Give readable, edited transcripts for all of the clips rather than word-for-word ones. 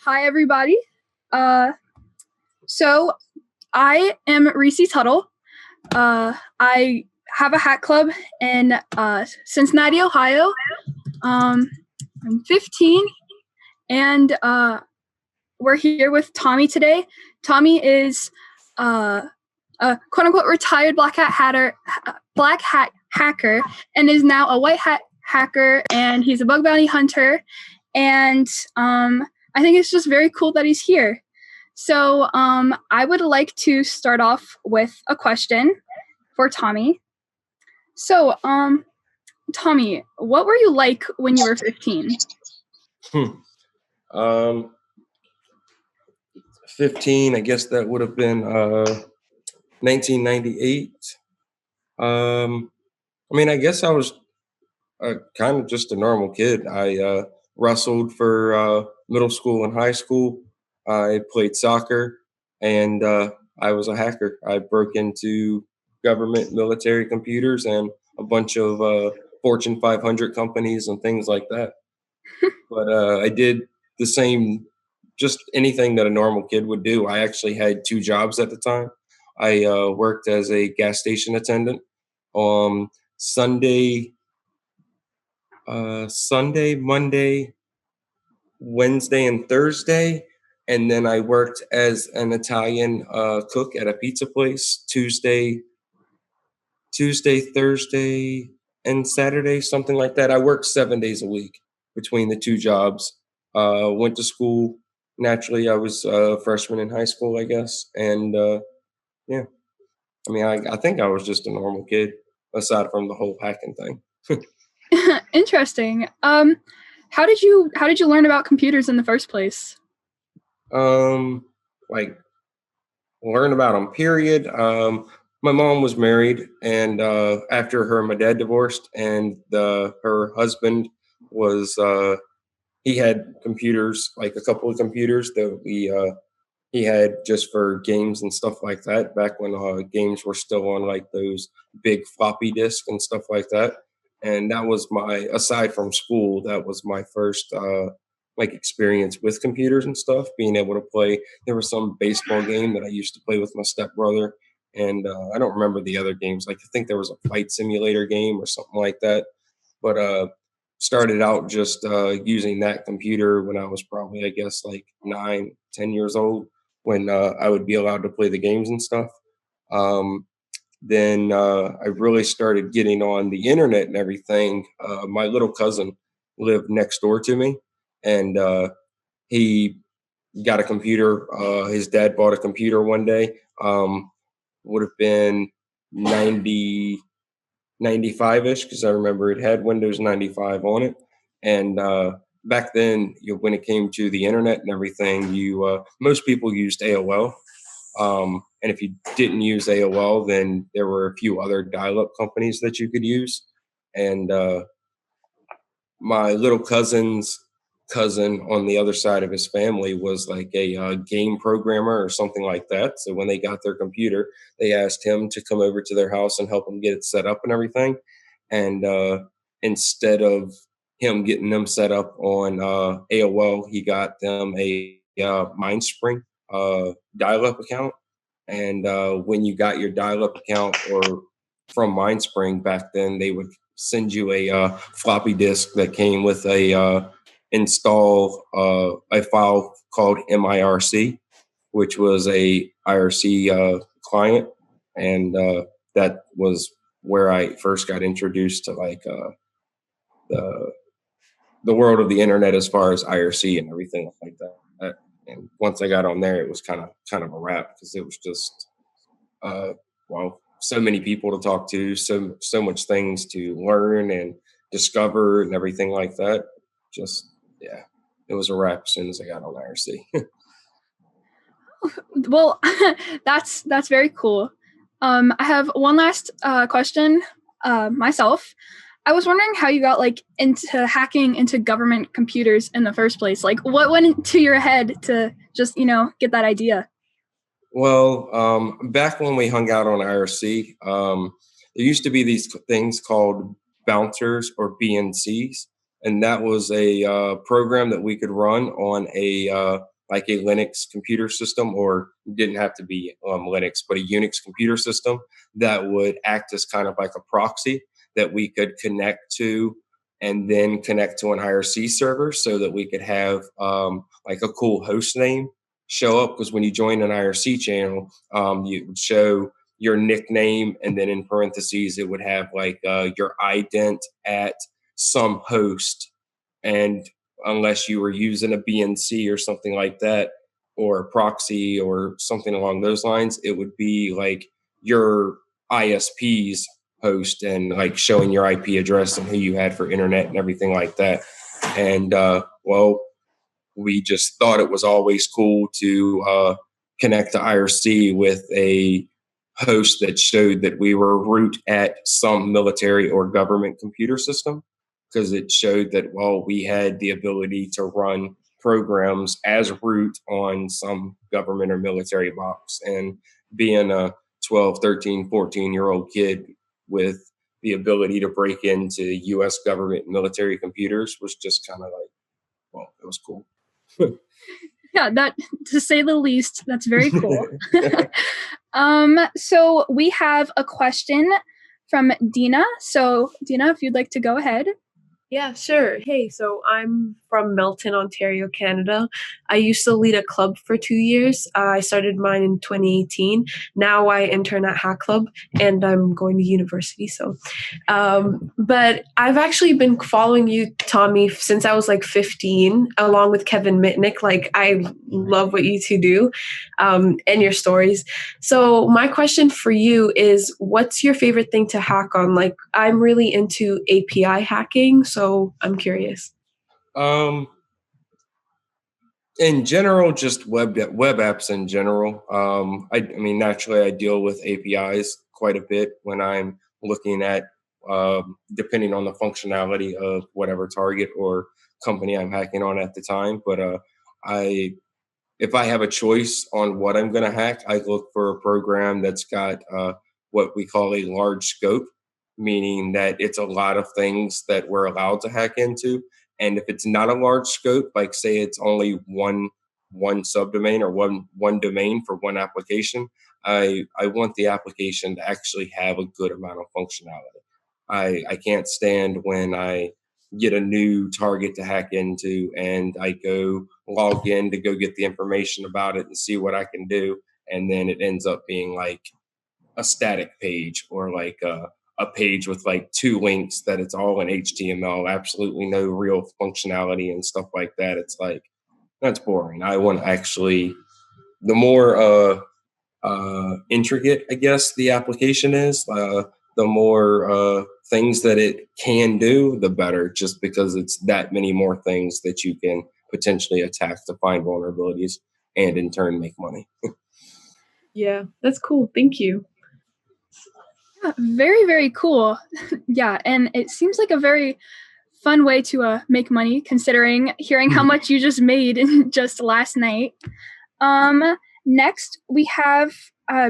Hi, everybody. Uh, so I am Reese Tuttle. I have a hat club in Cincinnati, Ohio. I'm 15, and we're here with Tommy today. Tommy is a quote unquote retired black hat hacker, and is now a white hat hacker, and he's a bug bounty hunter. And I think it's just very cool that he's here. So I would like to start off with a question for Tommy. So, Tommy, what were you like when you were 15? 15, I guess that would have been 1998. I guess I was kind of just a normal kid. I wrestled for middle school and high school. I played soccer, and I was a hacker. I broke into government military computers and a bunch of Fortune 500 companies and things like that. But I did the same, just anything that a normal kid would do. I actually had two jobs at the time. I worked as a gas station attendant on Sunday, Monday, Wednesday, and Thursday. And then I worked as an Italian cook at a pizza place Tuesday, Thursday, and Saturday, something like that. I worked 7 days a week between the two jobs. Went to school. Naturally, I was a freshman in high school, I guess. And yeah, I think I was just a normal kid, aside from the whole hacking thing. Interesting. How did you learn about computers in the first place? Like learn about them. Period. My mom was married, and after her and my dad divorced, and her husband was he had computers, like a couple of computers that he had just for games and stuff like that. Back when games were still on like those big floppy disks and stuff like that. And that was aside from school, that was my first like experience with computers and stuff. Being able to play. There was some baseball game that I used to play with my stepbrother, and I don't remember the other games. Like I think there was a flight simulator game or something like that. But started out just using that computer when I was probably, I guess, like 9, 10 years old, when I would be allowed to play the games and stuff. Then I really started getting on the internet and everything. My little cousin lived next door to me, and he got a computer. His dad bought a computer one day. Would have been 90, 95-ish, because I remember it had Windows 95 on it. And back then, when it came to the internet and everything, most people used AOL. And if you didn't use AOL, then there were a few other dial-up companies that you could use. And my little cousin's cousin on the other side of his family was like a game programmer or something like that. So when they got their computer, they asked him to come over to their house and help them get it set up and everything. And instead of him getting them set up on AOL, he got them a Mindspring dial-up account. And when you got your dial-up account or from Mindspring back then, they would send you a floppy disk that came with a a file called MIRC, which was a IRC client, and that was where I first got introduced to like the world of the internet as far as IRC and everything like that. And once I got on there, it was kind of a wrap, because it was just so many people to talk to, so much things to learn and discover and everything like that. Just yeah, it was a wrap as soon as I got on IRC. Well, that's very cool. I have one last question myself. I was wondering how you got like into hacking into government computers in the first place. Like, what went into your head to just get that idea? Well, back when we hung out on IRC, there used to be these things called bouncers or BNCs, and that was a program that we could run on a like a Linux computer system, or didn't have to be Linux, but a Unix computer system that would act as kind of like a proxy that we could connect to and then connect to an IRC server so that we could have like a cool host name show up. Because when you join an IRC channel, you would show your nickname, and then in parentheses, it would have like your ident at some host. And unless you were using a BNC or something like that, or a proxy or something along those lines, it would be like your ISP's host and like showing your IP address and who you had for internet and everything like that. And well, we just thought it was always cool to connect to IRC with a host that showed that we were root at some military or government computer system, because it showed that, well, we had the ability to run programs as root on some government or military box. And being a 12, 13, 14-year-old kid with the ability to break into US government military computers was just kind of like, well, it was cool. Yeah, that, to say the least, that's very cool. So we have a question from Dina. So Dina, if you'd like to go ahead. Yeah, sure. Hey, so I'm from Milton, Ontario, Canada. I used to lead a club for 2 years. I started mine in 2018. Now I intern at Hack Club, and I'm going to university. But I've actually been following you, Tommy, since I was like 15, along with Kevin Mitnick. Like, I love what you two do, and your stories. So my question for you is, what's your favorite thing to hack on? Like, I'm really into API hacking, so I'm curious. In general, just web apps in general. I mean, naturally, I deal with APIs quite a bit when I'm looking at, depending on the functionality of whatever target or company I'm hacking on at the time. But if I have a choice on what I'm going to hack, I look for a program that's got what we call a large scope, meaning that it's a lot of things that we're allowed to hack into. And if it's not a large scope, like say it's only one subdomain or one domain for one application, I want the application to actually have a good amount of functionality. I can't stand when I get a new target to hack into and I go log in to go get the information about it and see what I can do, and then it ends up being like a static page or like a page with like 2 links that it's all in HTML, absolutely no real functionality and stuff like that. It's like, that's boring. I want to actually, the more intricate, I guess, the application is, the more things that it can do, the better, just because it's that many more things that you can potentially attack to find vulnerabilities and in turn make money. Yeah, that's cool. Thank you. Yeah, very, very cool. Yeah, and it seems like a very fun way to make money, considering hearing how much you just made in just last night. Next, we have,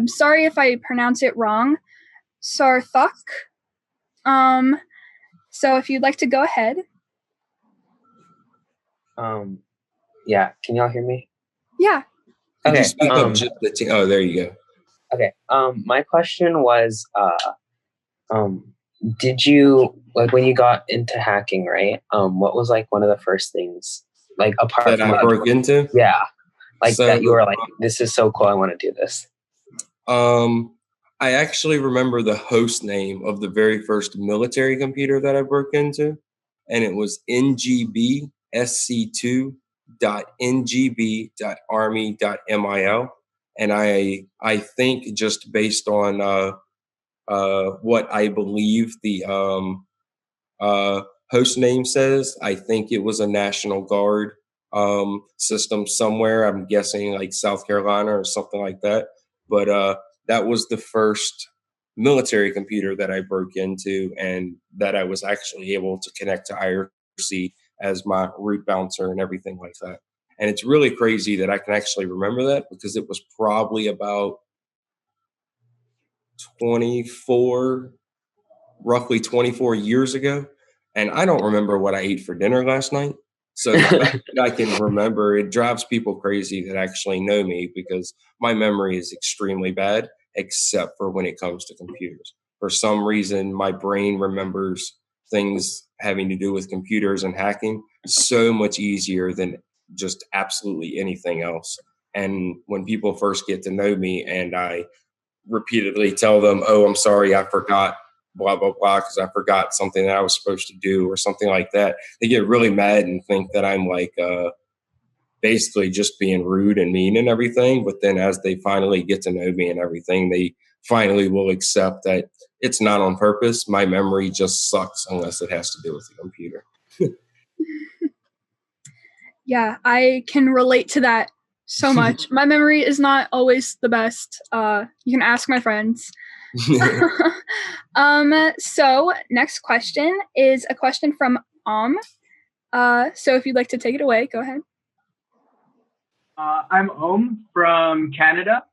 sorry if I pronounce it wrong, Sarthak. So if you'd like to go ahead. Yeah, can y'all hear me? Yeah. Could you speak up just the oh, there you go. Okay. My question was, did you, like, when you got into hacking, right? What was like one of the first things, like, apart that from I broke into? Yeah. Like, so, that you were like, this is so cool, I want to do this. I actually remember the host name of the very first military computer that I broke into, and it was ngb.sc2.ngb.army.mil. And I think just based on what I believe the host name says, I think it was a National Guard system somewhere. I'm guessing like South Carolina or something like that. But that was the first military computer that I broke into, and that I was actually able to connect to IRC as my root bouncer and everything like that. And it's really crazy that I can actually remember that, because it was probably about roughly 24 years ago. And I don't remember what I ate for dinner last night, So the fact that I can remember, it drives people crazy that actually know me, because my memory is extremely bad, except for when it comes to computers. For some reason, my brain remembers things having to do with computers and hacking so much easier than just absolutely anything else. And when people first get to know me and I repeatedly tell them, "Oh, I'm sorry, I forgot blah blah blah because I forgot something that I was supposed to do," or something like that, they get really mad and think that I'm like basically just being rude and mean and everything. But then as they finally get to know me and everything, they finally will accept that it's not on purpose. My memory just sucks unless it has to do with the computer. Yeah, I can relate to that so much. My memory is not always the best. You can ask my friends. So next question is a question from so if you'd like to take it away, go ahead. I'm from Canada.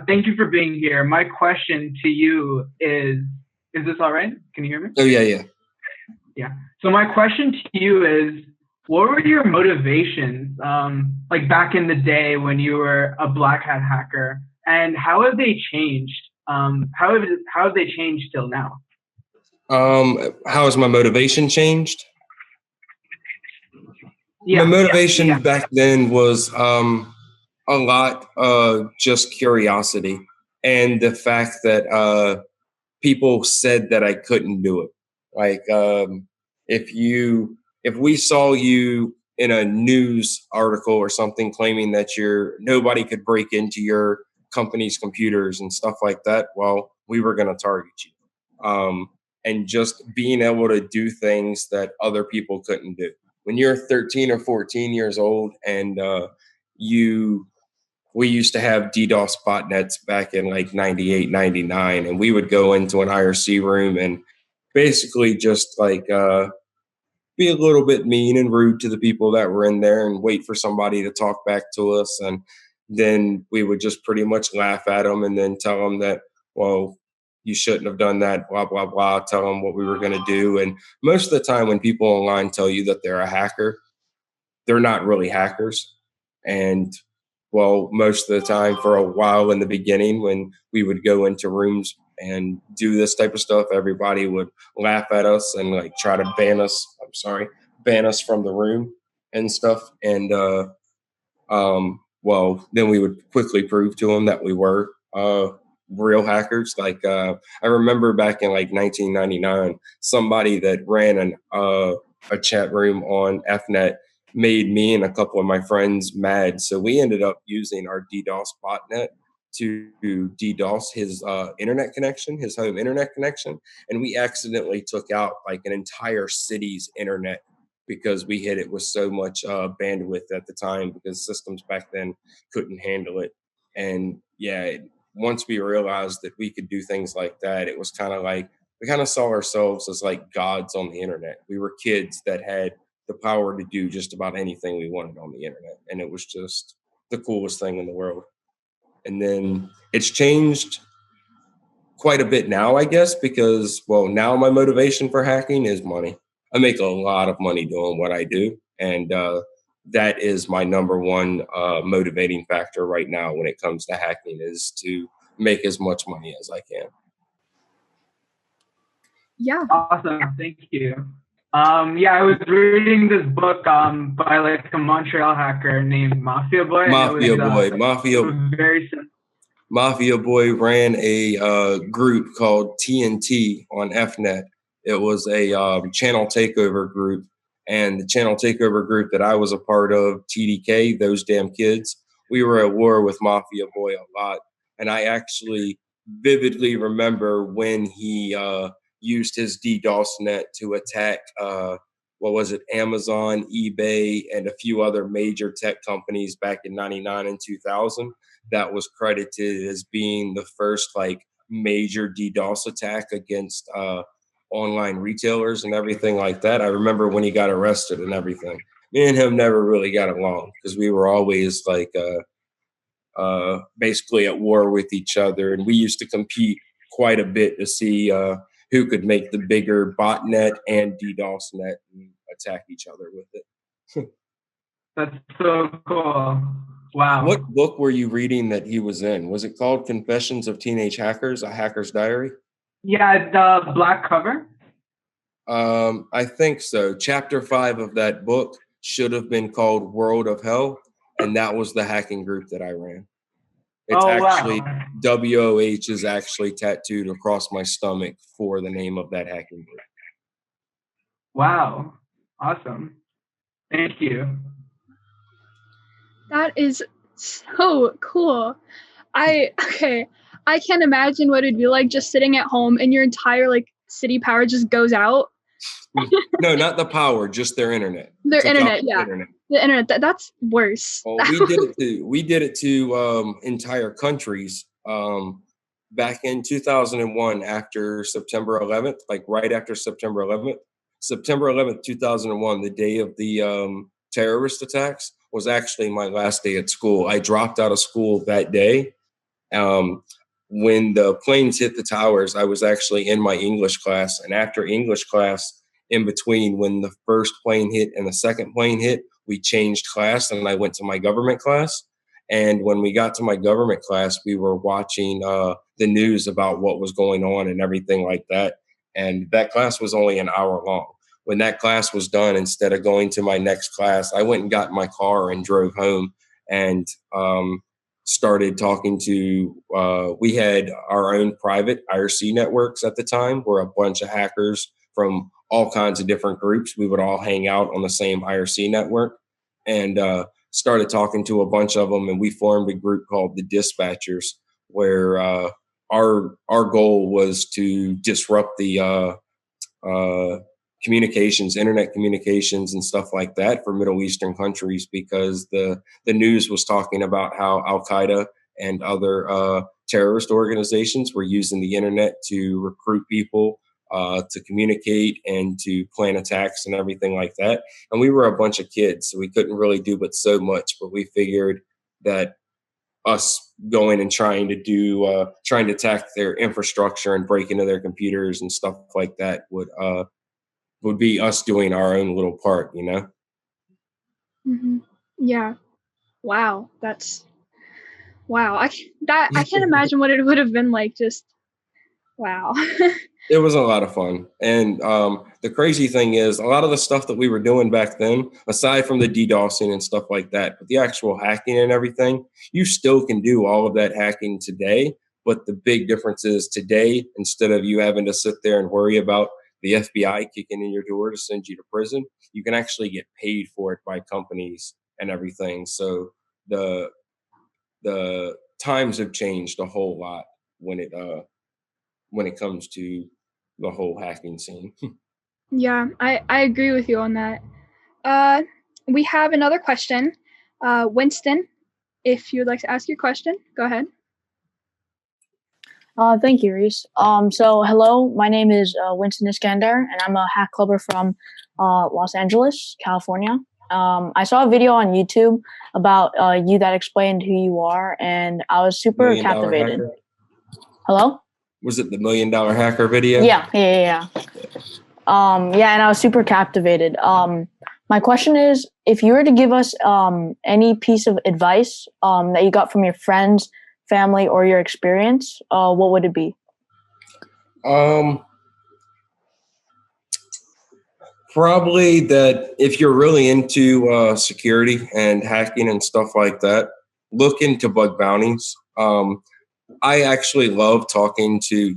Thank you for being here. My question to you is this all right? Can you hear me? Oh, yeah. Yeah. So my question to you is, what were your motivations, like back in the day when you were a black hat hacker, and how have they changed? How have they changed till now? How has my motivation changed? Yeah, my motivation yeah. back then was a lot just curiosity, and the fact that people said that I couldn't do it. Like if we saw you in a news article or something claiming that nobody could break into your company's computers and stuff like that, well, we were going to target you. And just being able to do things that other people couldn't do. When you're 13 or 14 years old and we used to have DDoS botnets back in like 98, 99, and we would go into an IRC room and basically just like be a little bit mean and rude to the people that were in there and wait for somebody to talk back to us. And then we would just pretty much laugh at them and then tell them that, well, you shouldn't have done that, blah, blah, blah, tell them what we were going to do. And most of the time when people online tell you that they're a hacker, they're not really hackers. And well, most of the time for a while in the beginning, when we would go into rooms and do this type of stuff, everybody would laugh at us and like try to ban us from the room and stuff. And well, then we would quickly prove to them that we were real hackers. Like I remember back in like 1999, somebody that ran a chat room on FNet made me and a couple of my friends mad. So we ended up using our DDoS botnet to DDoS his internet connection, his home internet connection. And we accidentally took out like an entire city's internet because we hit it with so much bandwidth at the time, because systems back then couldn't handle it. And yeah, once we realized that we could do things like that, it was kind of like we kind of saw ourselves as like gods on the internet. We were kids that had the power to do just about anything we wanted on the internet. And it was just the coolest thing in the world. And then it's changed quite a bit now, I guess, because, well, now my motivation for hacking is money. I make a lot of money doing what I do. And that is my number one motivating factor right now when it comes to hacking, is to make as much money as I can. Yeah. Awesome. Thank you. Yeah, I was reading this book by like a Montreal hacker named Mafia Boy. Mafia Boy ran a group called TNT on FNet. It was a channel takeover group. And the channel takeover group that I was a part of, TDK, Those Damn Kids, we were at war with Mafia Boy a lot. And I actually vividly remember when he used his DDoS net to attack, Amazon, eBay, and a few other major tech companies back in 99 and 2000. That was credited as being the first like major DDoS attack against online retailers and everything like that. I remember when he got arrested and everything. Me and him never really got along because we were always like basically at war with each other, and we used to compete quite a bit to see who could make the bigger botnet and DDoS net and attack each other with it. That's so cool. Wow. What book were you reading that he was in? Was it called Confessions of Teenage Hackers, A Hacker's Diary? Yeah, the black cover. I think so. Chapter 5 of that book should have been called World of Hell, and that was the hacking group that I ran. It's actually Wow. WOH is actually tattooed across my stomach for the name of that hacking group. Wow. Awesome. Thank you. That is so cool. I can't imagine what it'd be like just sitting at home and your entire like city power just goes out. No, not the power, just their internet. Their To internet, the yeah. internet. The internet, that's worse. Well, we did it to entire countries back in 2001 after September 11th, like right after September 11th. September 11th, 2001, the day of the terrorist attacks, was actually my last day at school. I dropped out of school that day. When the planes hit the towers, I was actually in my English class. And after English class, in between when the first plane hit and the second plane hit, we changed class and I went to my government class. And when we got to my government class, we were watching the news about what was going on and everything like that. And that class was only an hour long. When that class was done, instead of going to my next class, I went and got in my car and drove home and started talking to, we had our own private IRC networks at the time where a bunch of hackers from all kinds of different groups, we would all hang out on the same IRC network and started talking to a bunch of them. And we formed a group called the Dispatchers where our goal was to disrupt the communications, internet communications and stuff like that for Middle Eastern countries because the news was talking about how Al-Qaeda and other terrorist organizations were using the internet to recruit people, to communicate and to plan attacks and everything like that. And we were a bunch of kids, so we couldn't really do but so much, but we figured that us going and trying to attack their infrastructure and break into their computers and stuff like that would be us doing our own little part, you know? Mm-hmm. Yeah. Wow. Wow. I can't imagine what it would have been like. Just wow. It was a lot of fun. And the crazy thing is a lot of the stuff that we were doing back then, aside from the DDoSing and stuff like that, but the actual hacking and everything, you still can do all of that hacking today. But the big difference is today, instead of you having to sit there and worry about the FBI kicking in your door to send you to prison, you can actually get paid for it by companies and everything. So the times have changed a whole lot when it comes to the whole hacking scene. Yeah, I agree with you on that. We have another question. Winston, if you would like to ask your question, go ahead. Thank you, Reese. So hello, my name is Winston Iskander, and I'm a hack clubber from Los Angeles, California. I saw a video on YouTube about you that explained who you are, and I was super captivated. Hello? Was it the $1 Million Hacker video? Yeah. Yeah, and I was super captivated. My question is, if you were to give us any piece of advice that you got from your friends, family, or your experience, what would it be? Probably that if you're really into security and hacking and stuff like that, look into bug bounties. I actually love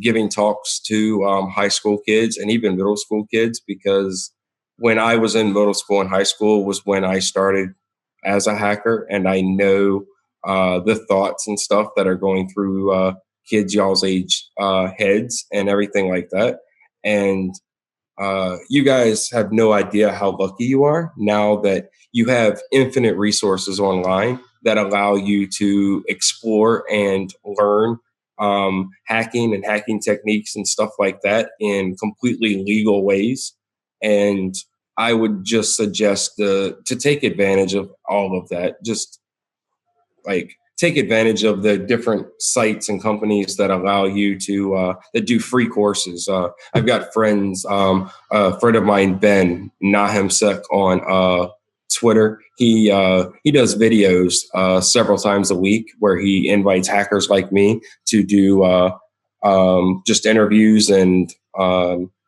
giving talks to high school kids and even middle school kids, because when I was in middle school and high school was when I started as a hacker, and I know the thoughts and stuff that are going through kids y'all's age heads and everything like that. And you guys have no idea how lucky you are now that you have infinite resources online that allow you to explore and learn hacking and hacking techniques and stuff like that in completely legal ways. And I would just suggest to take advantage of all of that. Just like take advantage of the different sites and companies that allow you to that do free courses. I've got friends, a friend of mine, Ben Nahemsek on Twitter. He does videos several times a week where he invites hackers like me to do just interviews and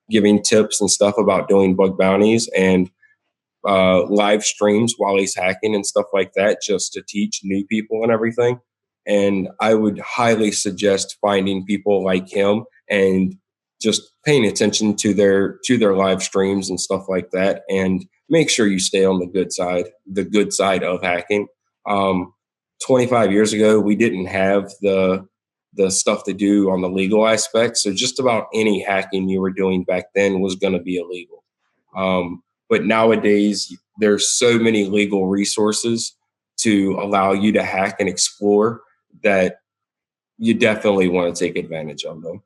giving tips and stuff about doing bug bounties and live streams while he's hacking and stuff like that, just to teach new people and everything. And I would highly suggest finding people like him and just paying attention to their live streams and stuff like that, and make sure you stay on the good side of hacking. 25 years ago, we didn't have the stuff to do on the legal aspect, so just about any hacking you were doing back then was going to be illegal. But nowadays, there's so many legal resources to allow you to hack and explore that you definitely want to take advantage of them.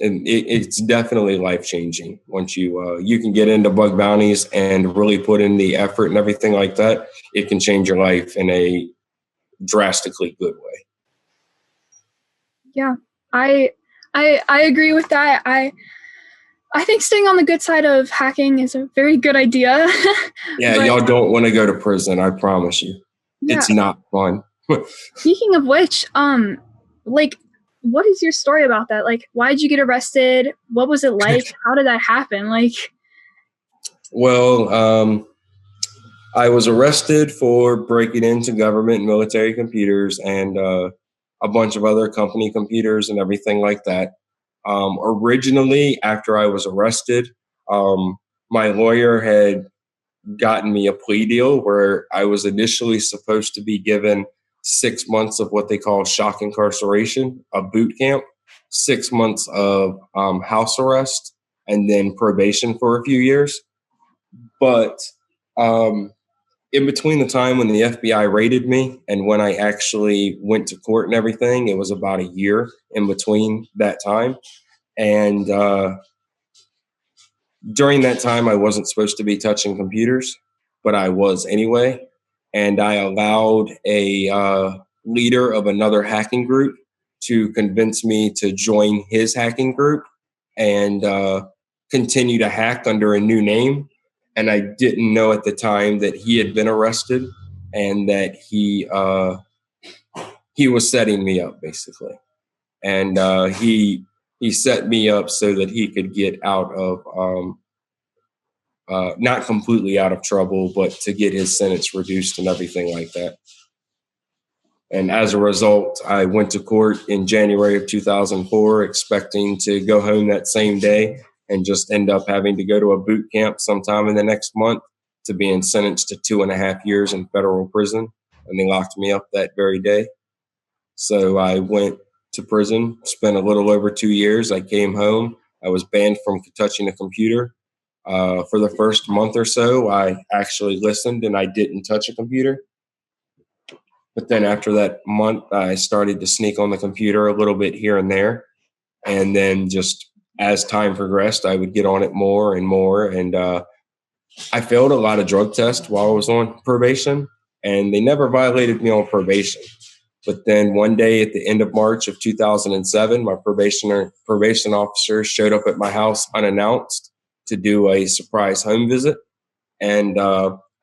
And it's definitely life-changing once you can get into bug bounties and really put in the effort and everything like that. It can change your life in a drastically good way. Yeah, I agree with that. I think staying on the good side of hacking is a very good idea. Yeah, but, y'all don't want to go to prison, I promise you. Yeah. It's not fun. Speaking of which, like, what is your story about that? Like, why did you get arrested? What was it like? How did that happen? Like, well, I was arrested for breaking into government and military computers and a bunch of other company computers and everything like that. Originally, after I was arrested, my lawyer had gotten me a plea deal where I was initially supposed to be given 6 months of what they call shock incarceration, a boot camp, 6 months of house arrest, and then probation for a few years. But in between the time when the FBI raided me and when I actually went to court and everything, it was about a year in between that time. And during that time, I wasn't supposed to be touching computers, but I was anyway. And I allowed a leader of another hacking group to convince me to join his hacking group and continue to hack under a new name. And I didn't know at the time that he had been arrested and that he was setting me up, basically. And he set me up so that he could get out of not completely out of trouble, but to get his sentence reduced and everything like that. And as a result, I went to court in January of 2004, expecting to go home that same day and just end up having to go to a boot camp sometime in the next month, to being sentenced to 2.5 years in federal prison. And they locked me up that very day. So I went to prison, spent a little over 2 years. I came home. I was banned from touching a computer. For the first month or so, I actually listened and I didn't touch a computer. But then after that month, I started to sneak on the computer a little bit here and there. And then just as time progressed, I would get on it more and more. And I failed a lot of drug tests while I was on probation, and they never violated me on probation. But then one day at the end of March of 2007, my probation officer showed up at my house unannounced to do a surprise home visit. And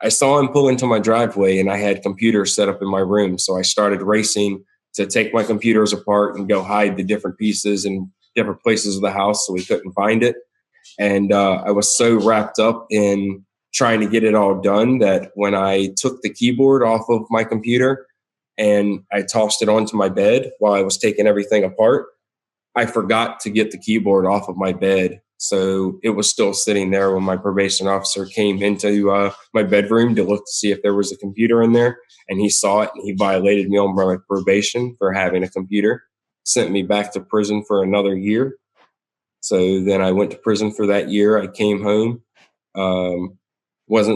I saw him pull into my driveway, and I had computers set up in my room. So I started racing to take my computers apart and go hide the different pieces in different places of the house so we couldn't find it. And I was so wrapped up in trying to get it all done that when I took the keyboard off of my computer and I tossed it onto my bed while I was taking everything apart, I forgot to get the keyboard off of my bed. So it was still sitting there when my probation officer came into my bedroom to look to see if there was a computer in there. And he saw it, and he violated me on my probation for having a computer, sent me back to prison for another year. So then I went to prison for that year. I came home,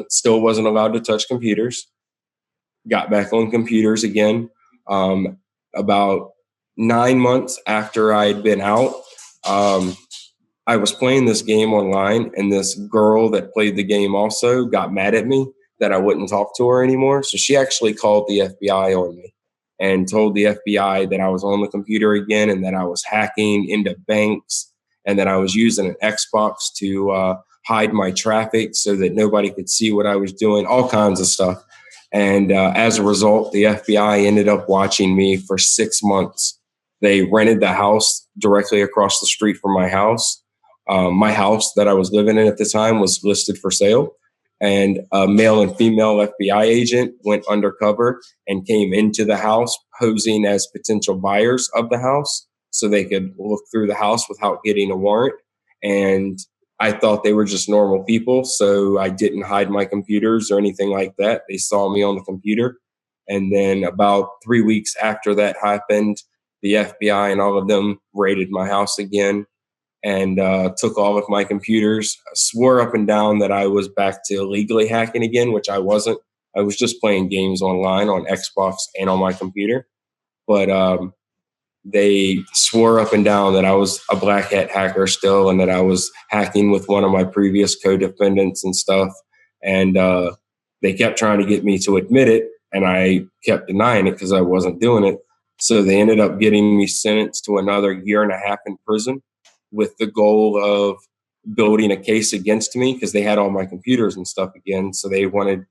still wasn't allowed to touch computers, got back on computers again. About 9 months after I'd been out, I was playing this game online, and this girl that played the game also got mad at me that I wouldn't talk to her anymore. So she actually called the FBI on me and told the FBI that I was on the computer again and that I was hacking into banks and that I was using an Xbox to hide my traffic so that nobody could see what I was doing, all kinds of stuff. And as a result, the FBI ended up watching me for 6 months. They rented the house directly across the street from my house. My house that I was living in at the time was listed for sale. And a male and female FBI agent went undercover and came into the house posing as potential buyers of the house so they could look through the house without getting a warrant. And I thought they were just normal people, so I didn't hide my computers or anything like that. They saw me on the computer. And then about 3 weeks after that happened, the FBI and all of them raided my house again and took all of my computers. I swore up and down that I was back to illegally hacking again, which I wasn't. I was just playing games online on Xbox and on my computer. But they swore up and down that I was a black hat hacker still and that I was hacking with one of my previous co-defendants and stuff. And they kept trying to get me to admit it, and I kept denying it because I wasn't doing it. So they ended up getting me sentenced to another 1.5 years in prison with the goal of building a case against me because they had all my computers and stuff again. So they wanted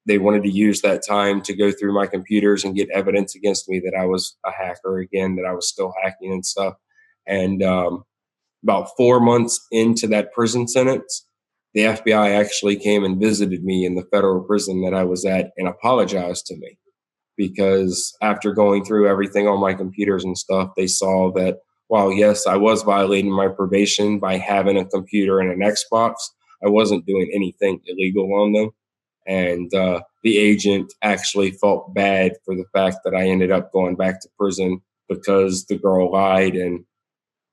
to use that time to go through my computers and get evidence against me that I was a hacker again, that I was still hacking and stuff. And about 4 months into that prison sentence, the FBI actually came and visited me in the federal prison that I was at and apologized to me. Because after going through everything on my computers and stuff, they saw that, while yes, I was violating my probation by having a computer and an Xbox, I wasn't doing anything illegal on them. And the agent actually felt bad for the fact that I ended up going back to prison because the girl lied and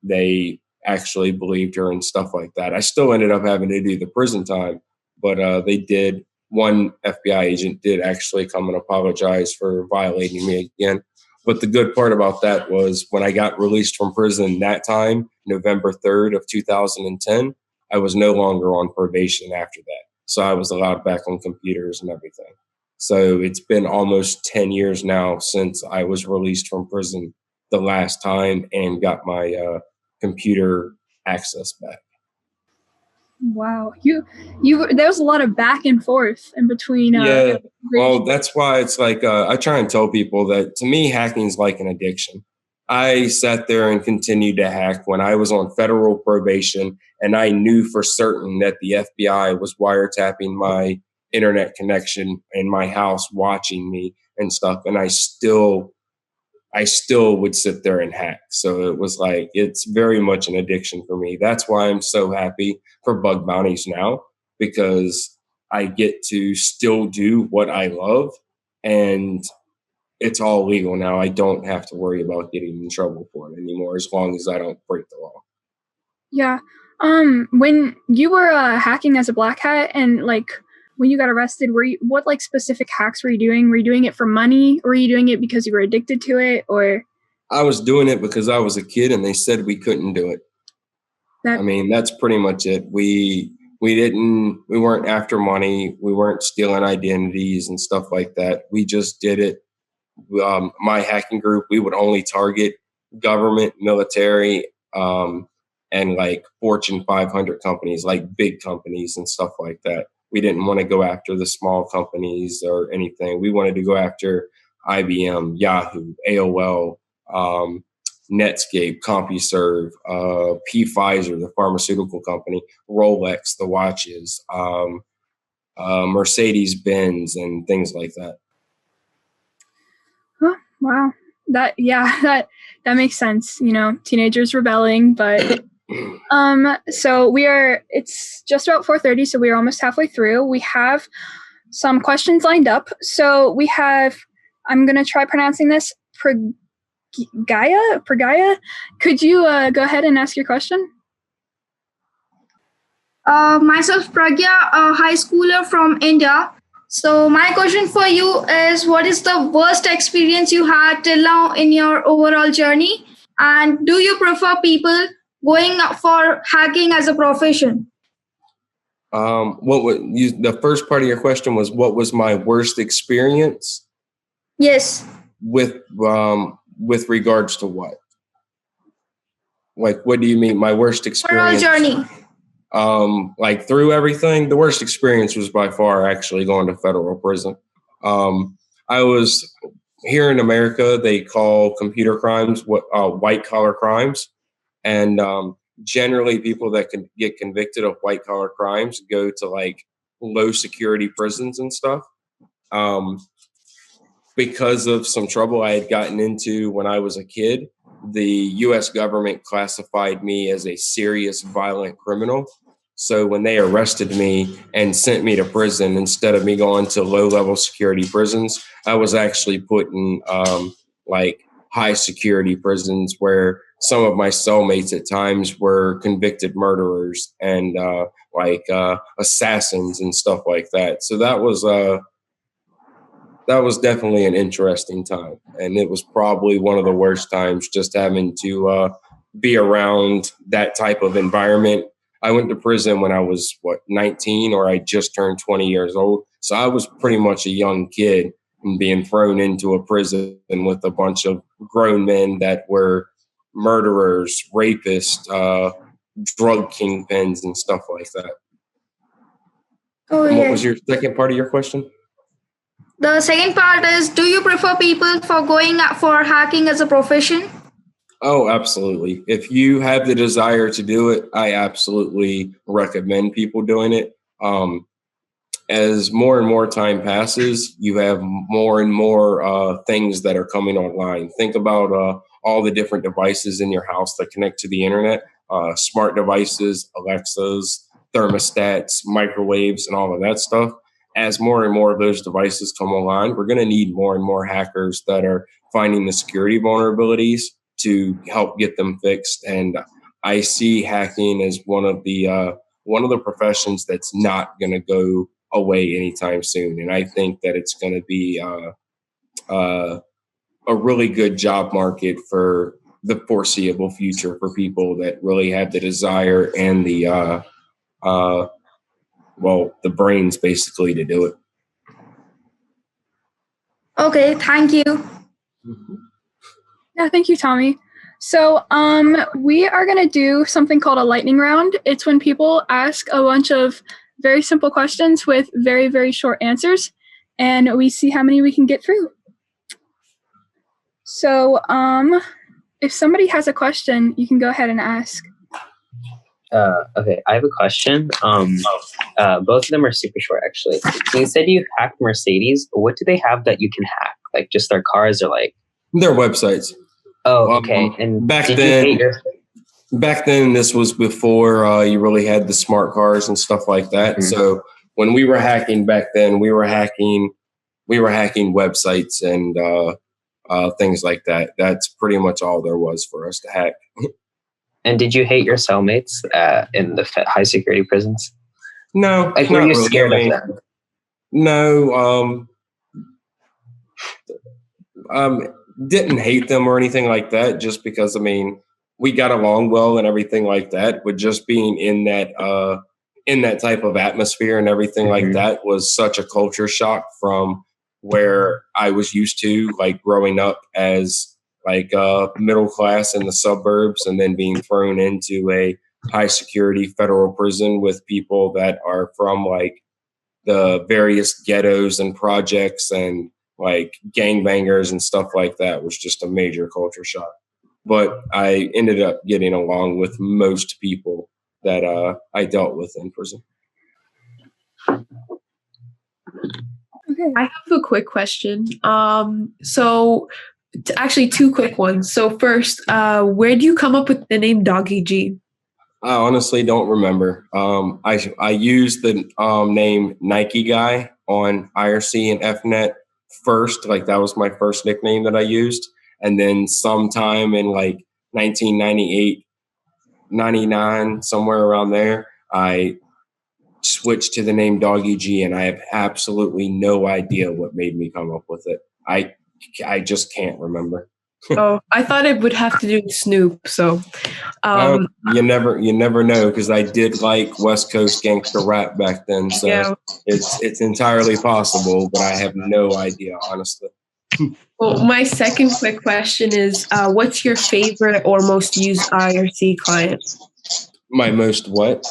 they actually believed her and stuff like that. I still ended up having to do the prison time, but they did. One FBI agent did actually come and apologize for violating me again. But the good part about that was when I got released from prison that time, November 3rd of 2010, I was no longer on probation after that. So I was allowed back on computers and everything. So it's been almost 10 years now since I was released from prison the last time and got my computer access back. Wow, you there was a lot of back and forth in between. Yeah, well, that's why it's like I try and tell people that to me, hacking is like an addiction. I sat there and continued to hack when I was on federal probation, and I knew for certain that the FBI was wiretapping my internet connection in my house, watching me and stuff, and I still would sit there and hack. So it was like, it's very much an addiction for me. That's why I'm so happy for bug bounties now, because I get to still do what I love and it's all legal now. I don't have to worry about getting in trouble for it anymore as long as I don't break the law. Yeah. When you were hacking as a black hat and like when you got arrested, what like specific hacks were you doing? Were you doing it for money, or were you doing it because you were addicted to it, or? I was doing it because I was a kid and they said we couldn't do it. I mean, that's pretty much it. We weren't after money. We weren't stealing identities and stuff like that. We just did it. My hacking group, we would only target government, military, and like Fortune 500 companies, like big companies and stuff like that. We didn't want to go after the small companies or anything. We wanted to go after IBM, Yahoo, AOL, Netscape, CompuServe, Pfizer, the pharmaceutical company, Rolex, the watches, Mercedes-Benz, and things like that. Huh, wow. That makes sense. You know, teenagers rebelling, but so it's just about 4:30, so we're almost halfway through. We have some questions lined up. So we have, I'm going to try pronouncing this, Pragaya. Could you go ahead and ask your question? Myself, Pragya, a high schooler from India. So my question for you is, what is the worst experience you had till now in your overall journey? And do you prefer people going for hacking as a profession? The first part of your question was, what was my worst experience? Yes. With regards to what? Like, what do you mean? My worst experience? Overall journey. like through everything, the worst experience was by far actually going to federal prison. I was here in America, they call computer crimes white collar crimes. And generally people that can get convicted of white collar crimes go to like low security prisons and stuff. Because of some trouble I had gotten into when I was a kid, the US government classified me as a serious violent criminal. So when they arrested me and sent me to prison, instead of me going to low-level security prisons, I was actually put in like high security prisons where some of my cellmates at times were convicted murderers and assassins and stuff like that. So that was definitely an interesting time. And it was probably one of the worst times, just having to be around that type of environment. I went to prison when I was 19, or I just turned 20 years old. So I was pretty much a young kid and being thrown into a prison with a bunch of grown men that were murderers, rapists, drug kingpins, and stuff like that. Oh, and yeah. What was your second part of your question? The second part is, do you prefer people for going for hacking as a profession? Oh, absolutely. If you have the desire to do it, I absolutely recommend people doing it. As more and more time passes, you have more and more things that are coming online. Think about all the different devices in your house that connect to the internet, smart devices, Alexas, thermostats, microwaves, and all of that stuff. As more and more of those devices come online, we're going to need more and more hackers that are finding the security vulnerabilities to help get them fixed. And I see hacking as one of the professions that's not going to go away anytime soon. And I think that it's going to be a really good job market for the foreseeable future for people that really have the desire and the brains basically to do it. Okay, thank you. Mm-hmm. Yeah, thank you, Tommy. So we are going to do something called a lightning round. It's when people ask a bunch of very simple questions with very, very short answers, and we see how many we can get through. So if somebody has a question, you can go ahead and ask. Okay, I have a question. Both of them are super short, actually. So you said you hacked Mercedes. What do they have that you can hack? Like just their cars or like? Their websites. Oh, okay. And back then, this was before you really had the smart cars and stuff like that. Mm-hmm. So when we were hacking back then, we were hacking websites and things like that. That's pretty much all there was for us to hack. And did you hate your cellmates in the high security prisons? No, like were you really scared of them? No, didn't hate them or anything like that. Just because we got along well and everything like that. But just being in that type of atmosphere and everything mm-hmm. like that was such a culture shock from where I was used to, like growing up as like middle class in the suburbs, and then being thrown into a high security federal prison with people that are from like the various ghettos and projects and like gangbangers and stuff like that was just a major culture shock. But I ended up getting along with most people that I dealt with in prison. Okay. I have a quick question. Actually, two quick ones. So first, where do you come up with the name Doggy G? I honestly don't remember. I used the name Nike Guy on IRC and FNet first. Like that was my first nickname that I used. And then sometime in like 1998, 99, somewhere around there, I switched to the name Doggy G, and I have absolutely no idea what made me come up with it. I just can't remember. Oh, I thought it would have to do with Snoop. So, you never know, because I did like West Coast gangster rap back then. So yeah. It's entirely possible, but I have no idea, honestly. Well, my second quick question is, what's your favorite or most used IRC client? My most what?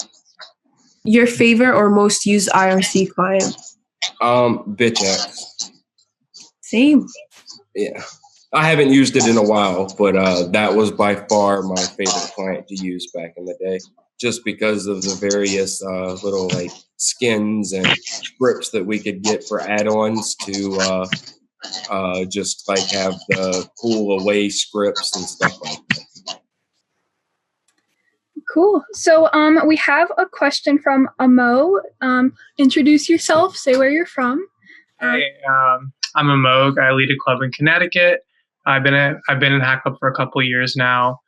your favorite or most used IRC client? BitchX. Same. Yeah. I haven't used it in a while, but that was by far my favorite client to use back in the day, just because of the various little like skins and scripts that we could get for add-ons to just like have the cool away scripts and stuff like that. Cool. So we have a question from Amo. Introduce yourself, say where you're from. Hey, I'm a Moog. I lead a club in Connecticut. I've been in Hack Club for a couple of years now.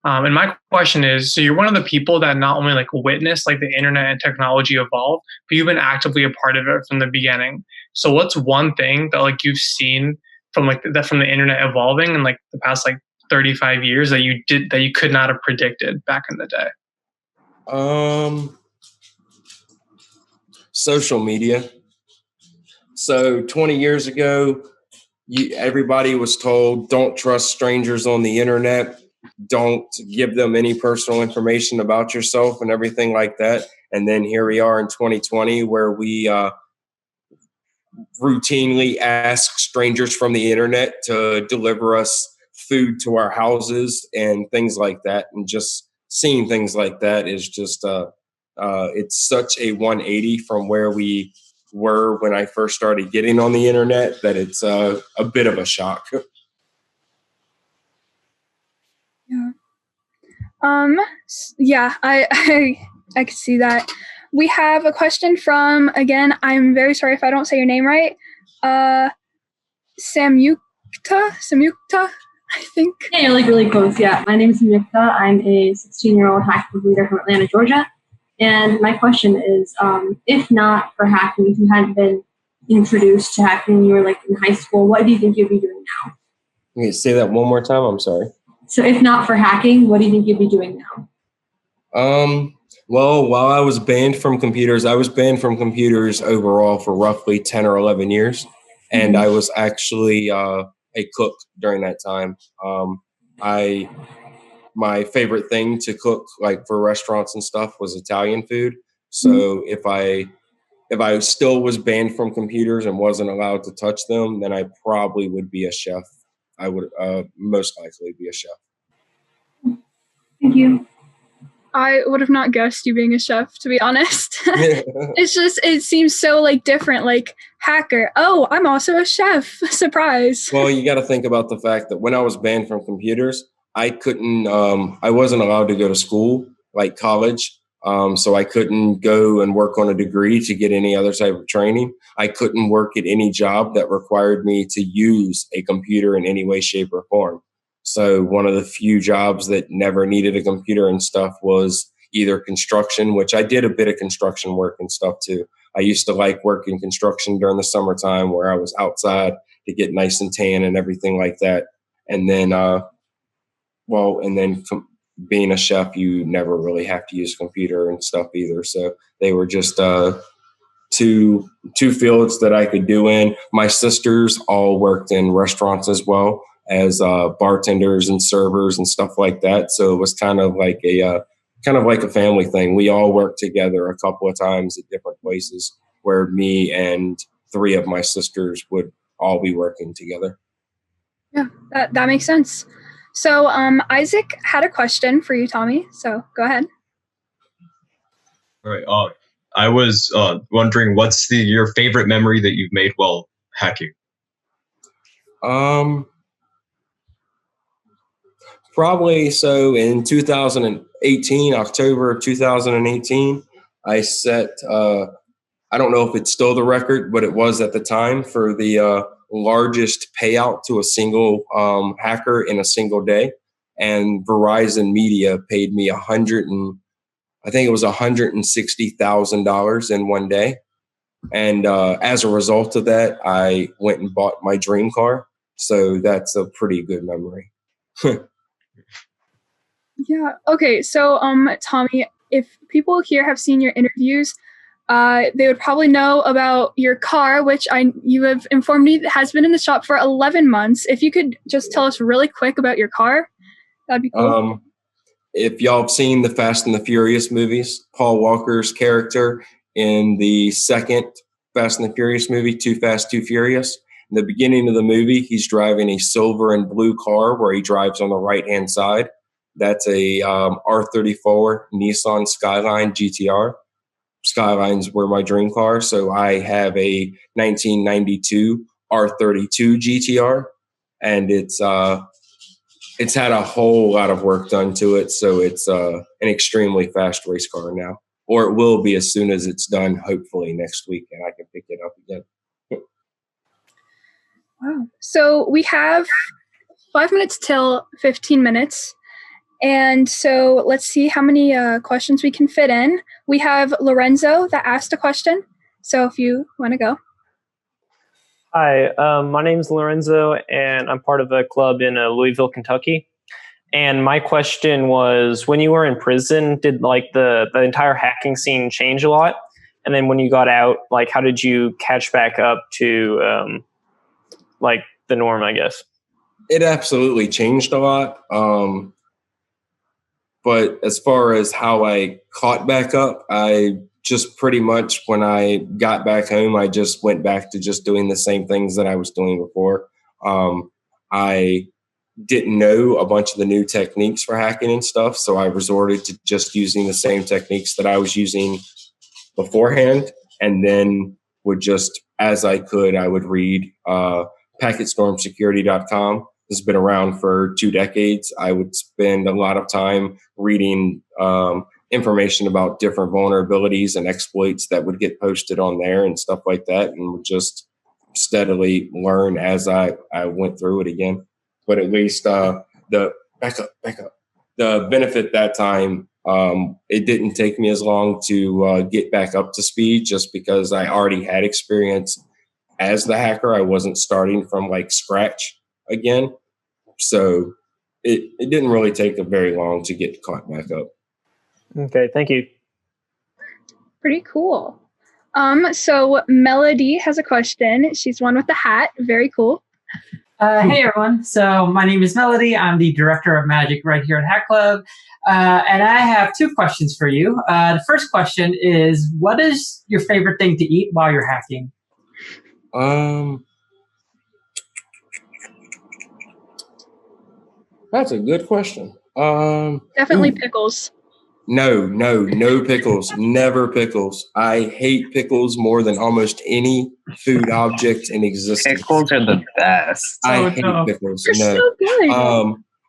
And my question is, so you're one of the people that not only like witnessed like the internet and technology evolve, but you've been actively a part of it from the beginning. So what's one thing that like you've seen from like from the internet evolving in like the past like 35 years that you could not have predicted back in the day? Social media. So 20 years ago, everybody was told, don't trust strangers on the internet. Don't give them any personal information about yourself and everything like that. And then here we are in 2020 where we routinely ask strangers from the internet to deliver us food to our houses and things like that. And just seeing things like that is just, it's such a 180 from where we were when I first started getting on the internet that it's a bit of a shock. Yeah, I can see that. We have a question from, again, I'm very sorry if I don't say your name right, Samyukta, I think. Yeah, you're like really close. Yeah, my name is Samyukta. I'm a 16-year-old hack club leader from Atlanta, Georgia. And my question is, if not for hacking, if you hadn't been introduced to hacking when you were like in high school, what do you think you'd be doing now? Can you say that one more time? I'm sorry. So if not for hacking, what do you think you'd be doing now? Well, while I was banned from computers, I was banned from computers overall for roughly 10 or 11 years. And I was actually a cook during that time. My favorite thing to cook, like for restaurants and stuff, was Italian food. So if I still was banned from computers and wasn't allowed to touch them, then I probably would be a chef. I would most likely be a chef. Thank you. I would have not guessed you being a chef, to be honest. It's just, it seems so like different, like hacker. Oh, I'm also a chef. Surprise. Well, you got to think about the fact that when I was banned from computers, I wasn't allowed to go to school, like college. So I couldn't go and work on a degree to get any other type of training. I couldn't work at any job that required me to use a computer in any way, shape, or form. So one of the few jobs that never needed a computer and stuff was either construction, which I did a bit of construction work and stuff too. I used to like working construction during the summertime where I was outside to get nice and tan and everything like that. And then, being a chef, you never really have to use a computer and stuff either. So they were just two fields that I could do in. My sisters all worked in restaurants as well as bartenders and servers and stuff like that. So it was kind of like a family thing. We all worked together a couple of times at different places where me and 3 of my sisters would all be working together. Yeah, that makes sense. So Isaac had a question for you, Tommy. So go ahead. All right. I was wondering, what's your favorite memory that you've made while hacking? Probably so in 2018, October of 2018, I set, I don't know if it's still the record, but it was at the time for the largest payout to a single hacker in a single day. And Verizon Media paid me $160,000 in one day. And as a result of that, I went and bought my dream car. So that's a pretty good memory. Yeah. Okay. So, Tommy, if people here have seen your interviews, they would probably know about your car, which you have informed me has been in the shop for 11 months. If you could just tell us really quick about your car, that'd be cool. if y'all have seen the Fast and the Furious movies, Paul Walker's character in the second Fast and the Furious movie, Too Fast, Too Furious, in the beginning of the movie, he's driving a silver and blue car where he drives on the right-hand side. That's a R34 Nissan Skyline GTR. Skylines were my dream car, so I have a 1992 R32 GTR, and it's had a whole lot of work done to it, so it's an extremely fast race car now, or it will be as soon as it's done, hopefully next week, and I can pick it up again. Wow. So we have 5 minutes till 15 minutes. And so let's see how many questions we can fit in. We have Lorenzo that asked a question. So if you want to go. Hi, my name is Lorenzo, and I'm part of a club in Louisville, Kentucky. And my question was, when you were in prison, did like the entire hacking scene change a lot? And then when you got out, like how did you catch back up to like the norm, I guess? It absolutely changed a lot. But as far as how I caught back up, I just pretty much, when I got back home, I just went back to just doing the same things that I was doing before. I didn't know a bunch of the new techniques for hacking and stuff, so I resorted to just using the same techniques that I was using beforehand, and then would just, as I could, I would read packetstormsecurity.com. Has been around for 2 decades. I would spend a lot of time reading information about different vulnerabilities and exploits that would get posted on there and stuff like that, and would just steadily learn as I went through it again. But at least the benefit that time, it didn't take me as long to get back up to speed, just because I already had experience as the hacker. I wasn't starting from like scratch again. So it didn't really take very long to get caught back up. Okay, thank you. Pretty cool. So Melody has a question. She's one with the hat. Very cool. Hey everyone. So my name is Melody. I'm the director of magic right here at Hack Club. And I have 2 questions for you. The first question is, what is your favorite thing to eat while you're hacking? That's a good question. Definitely pickles. No pickles. Never pickles. I hate pickles more than almost any food object in existence. Pickles are the best. I hate pickles. They're so good.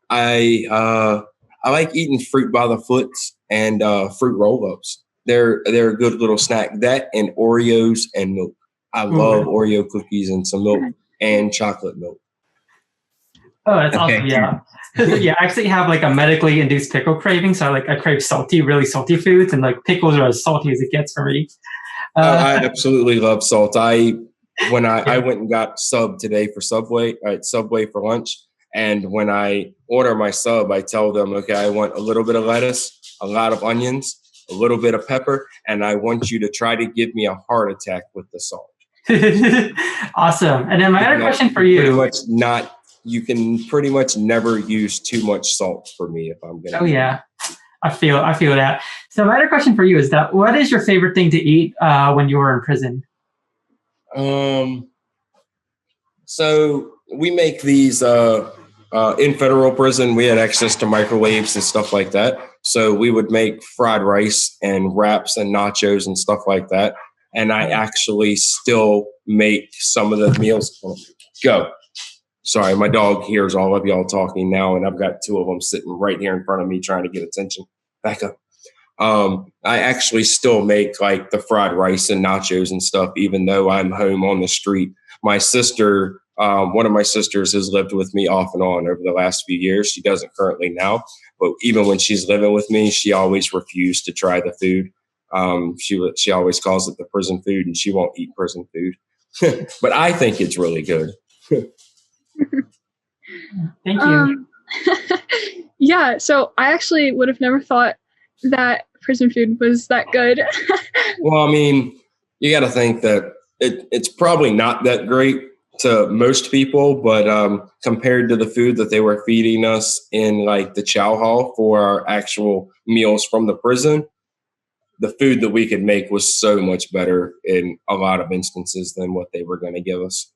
I like eating fruit by the foot and fruit roll-ups. They're a good little snack. That and Oreos and milk. I love Oreo cookies and some milk and chocolate milk. Oh, that's awesome. Yeah. Yeah, I actually have like a medically induced pickle craving. So I crave really salty foods, and like pickles are as salty as it gets for me. I absolutely love salt. When I went and got sub today for Subway, I had Subway for lunch. And when I order my sub, I tell them, okay, I want a little bit of lettuce, a lot of onions, a little bit of pepper, and I want you to try to give me a heart attack with the salt. Awesome. And then my other question for you. You can pretty much never use too much salt for me if I'm gonna. Oh yeah, I feel that. So my other question for you is that what is your favorite thing to eat when you were in prison? So we make these in federal prison. We had access to microwaves and stuff like that. So we would make fried rice and wraps and nachos and stuff like that. And I actually still make some of the meals. Go. Sorry, my dog hears all of y'all talking now, and I've got 2 of them sitting right here in front of me trying to get attention. Back up. I actually still make like the fried rice and nachos and stuff, even though I'm home on the street. My sister, one of my sisters has lived with me off and on over the last few years. She doesn't currently now, but even when she's living with me, she always refused to try the food. She always calls it the prison food, and she won't eat prison food. But I think it's really good. Thank you. Yeah, so I actually would have never thought that prison food was that good. Well, I mean, you got to think that it's probably not that great to most people, but compared to the food that they were feeding us in like the chow hall for our actual meals from the prison, the food that we could make was so much better in a lot of instances than what they were going to give us.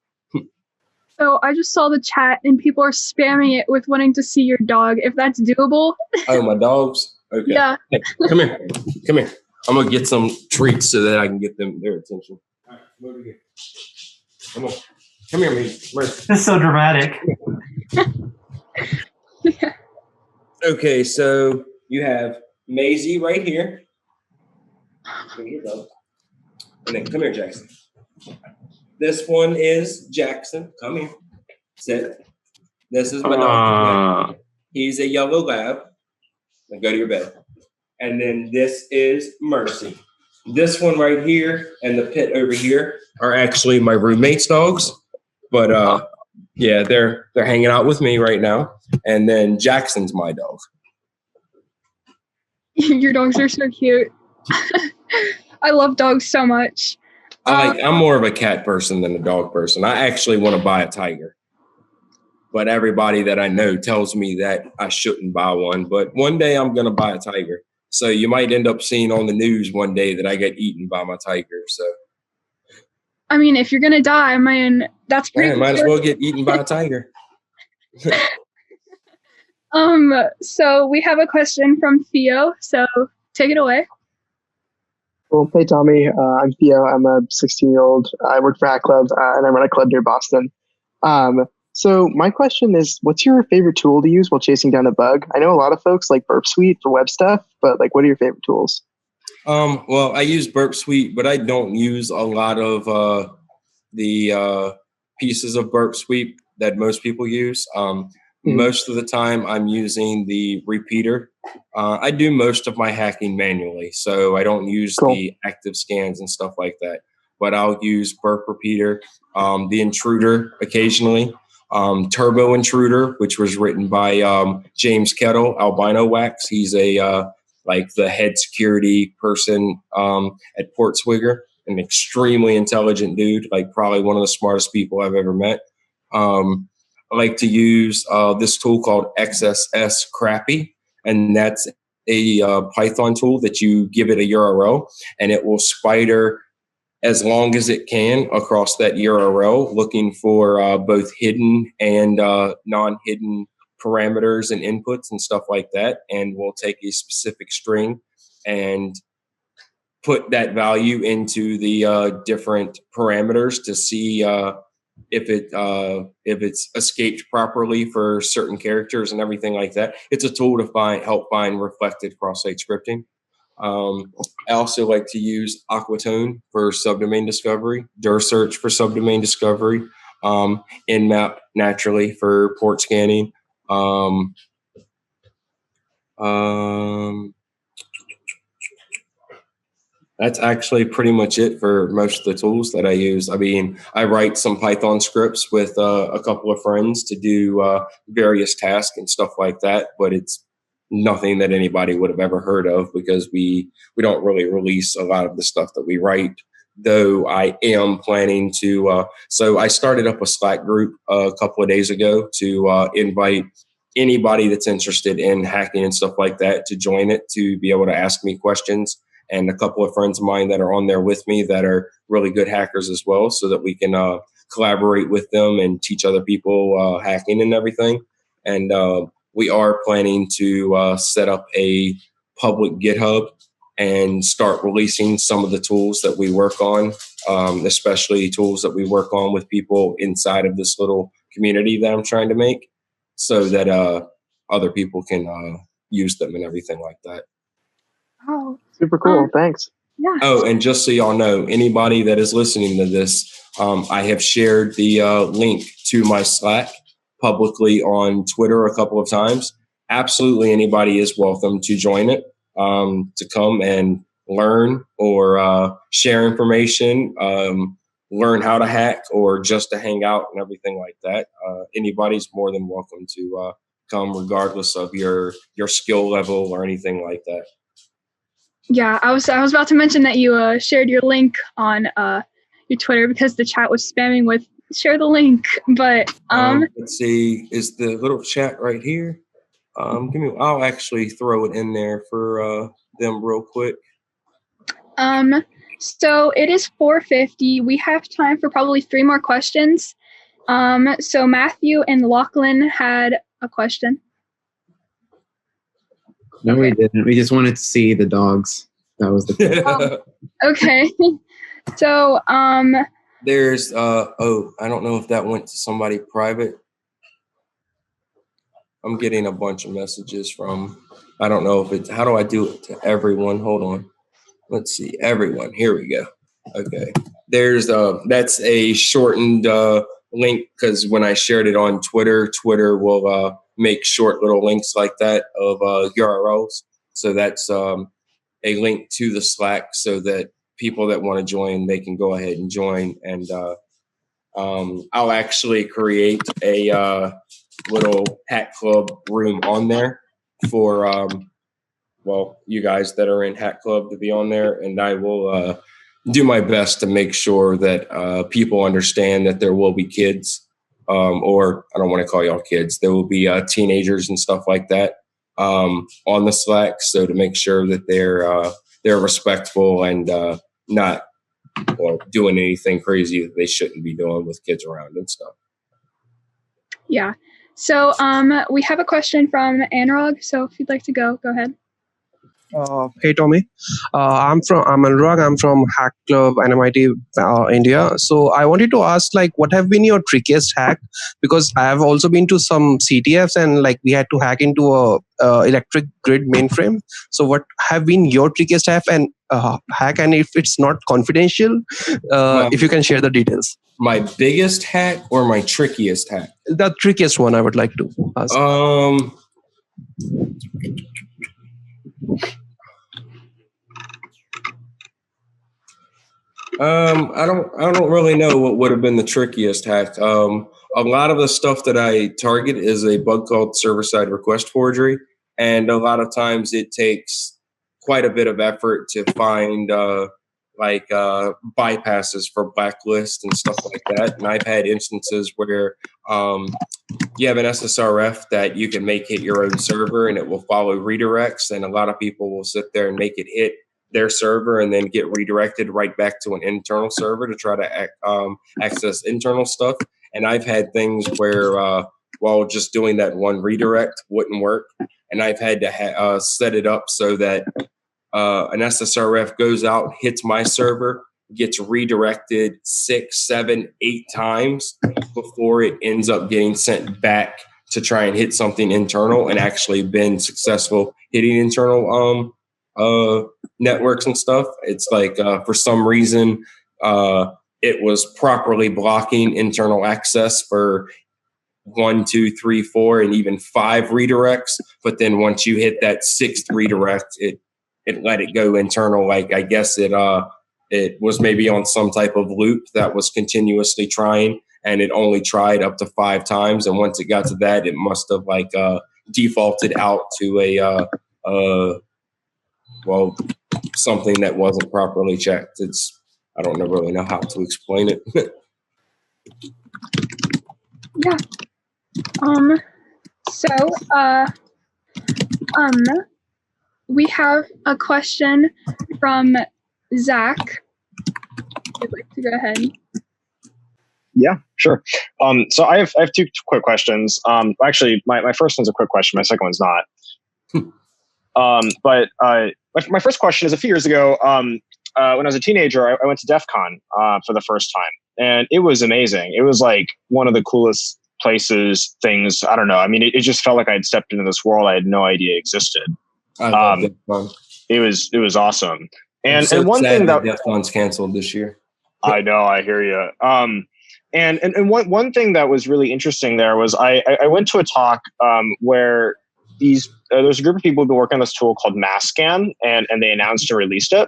So I just saw the chat and people are spamming it with wanting to see your dog, if that's doable. Oh, my dogs? Okay. Yeah. Hey, come here. Come here. I'm going to get some treats so that I can get them their attention. All right, come over here. Come on. Come here, me. This is so dramatic. Yeah. Okay, so you have Maisie right here. Here you go. And then come here, Jackson. This one is Jackson. Come here. Sit. This is my dog. He's a yellow lab. Now go to your bed. And then this is Mercy. This one right here and the pit over here are actually my roommate's dogs. But yeah, they're hanging out with me right now. And then Jackson's my dog. Your dogs are so cute. I love dogs so much. I'm more of a cat person than a dog person. I actually want to buy a tiger. But everybody that I know tells me that I shouldn't buy one. But one day I'm going to buy a tiger. So you might end up seeing on the news one day that I get eaten by my tiger. So, I mean, if you're going to die, I mean, that's pretty might as well get eaten by a tiger. So we have a question from Theo. So take it away. Well, hey, Tommy. I'm Theo. I'm a 16-year-old. I work for Hack Club, and I run a club near Boston. So my question is, what's your favorite tool to use while chasing down a bug? I know a lot of folks like Burp Suite for web stuff, but like, what are your favorite tools? Well, I use Burp Suite, but I don't use a lot of the pieces of Burp Suite that most people use. Most of the time, I'm using the repeater. I do most of my hacking manually, so I don't use the active scans and stuff like that. But I'll use Burp Repeater, the Intruder occasionally, Turbo Intruder, which was written by James Kettle, Albino Wax. He's a like the head security person at Portswigger, an extremely intelligent dude, like probably one of the smartest people I've ever met. I like to use this tool called XSS Crappy, and that's a Python tool that you give it a URL, and it will spider as long as it can across that URL, looking for both hidden and non-hidden parameters and inputs and stuff like that, and we'll take a specific string and put that value into the different parameters to see if it's escaped properly for certain characters and everything like that. It's a tool to help find reflected cross-site scripting. I also like to use Aquatone for subdomain discovery, DirSearch for subdomain discovery, Nmap naturally for port scanning. That's actually pretty much it for most of the tools that I use. I mean, I write some Python scripts with a couple of friends to do various tasks and stuff like that, but it's nothing that anybody would have ever heard of because we don't really release a lot of the stuff that we write, though I am planning to. So I started up a Slack group a couple of days ago to invite anybody that's interested in hacking and stuff like that to join it, to be able to ask me questions. And a couple of friends of mine that are on there with me that are really good hackers as well, so that we can collaborate with them and teach other people hacking and everything. And we are planning to set up a public GitHub and start releasing some of the tools that we work on, especially tools that we work on with people inside of this little community that I'm trying to make, so that other people can use them and everything like that. Oh, super cool. Thanks. Yeah. Oh, and just so y'all know, anybody that is listening to this, I have shared the link to my Slack publicly on Twitter a couple of times. Absolutely anybody is welcome to join it, to come and learn or share information, learn how to hack, or just to hang out and everything like that. Anybody's more than welcome to come, regardless of your skill level or anything like that. Yeah, I was about to mention that you shared your link on your Twitter because the chat was spamming with share the link, but let's see, is the little chat right here? I'll actually throw it in there for them real quick. So it is 4:50. We have time for probably 3 more questions. So Matthew and Lachlan had a question. No, we didn't. We just wanted to see the dogs. That was the Okay. So there's I don't know if that went to somebody private. I'm getting a bunch of messages from, I don't know if it's, how do I do it to everyone? Hold on. Let's see, everyone. Here we go. Okay. There's that's a shortened link, because when I shared it on Twitter, Twitter will make short little links like that of URLs. So that's a link to the Slack so that people that want to join, they can go ahead and join. And I'll actually create a little Hack Club room on there for you guys that are in Hack Club to be on there, and I will do my best to make sure that people understand that there will be kids, or I don't want to call y'all kids. There will be teenagers and stuff like that on the Slack, so to make sure that they're respectful and not doing anything crazy that they shouldn't be doing with kids around and stuff. Yeah. So we have a question from Anurag. So if you'd like to go ahead. Hey Tommy, I'm Anurag. I'm from Hack Club NMIT India. So I wanted to ask, what have been your trickiest hack? Because I have also been to some CTFs and we had to hack into a electric grid mainframe. So what have been your trickiest hack? And if it's not confidential, if you can share the details. My biggest hack or my trickiest hack? The trickiest one I would like to ask. I don't really know what would have been the trickiest hack. A lot of the stuff that I target is a bug called server-side request forgery, and a lot of times it takes quite a bit of effort to find bypasses for blacklists and stuff like that. And I've had instances where you have an SSRF that you can make hit your own server and it will follow redirects, and a lot of people will sit there and make it hit their server and then get redirected right back to an internal server to try to access internal stuff. And I've had things where just doing that one redirect wouldn't work, and I've had to set it up so that an SSRF goes out, hits my server, gets redirected 6, 7, 8 times before it ends up getting sent back to try and hit something internal, and actually been successful hitting internal networks and stuff. It's for some reason it was properly blocking internal access for 1, 2, 3, 4, and even 5 redirects. But then once you hit that 6th redirect, it let it go internal. I guess it was maybe on some type of loop that was continuously trying, and it only tried up to 5 times. And once it got to that, it must have defaulted out to something that wasn't properly checked. I don't really know how to explain it. Yeah. We have a question from Zach. I'd like to go ahead. Yeah, sure. So I have 2 quick questions. Actually, my first one's a quick question. My second one's not. But my first question is, a few years ago, when I was a teenager, I went to DEF CON for the first time, and it was amazing. It was one of the coolest things. I don't know. I mean, it just felt like I had stepped into this world I had no idea existed. I love DEF CON. It was awesome. And so one sad thing that DEF CON's canceled this year. I know, I hear you. And one thing that was really interesting there was I went to a talk where there's a group of people who've been working on this tool called MassScan, and they announced and released it.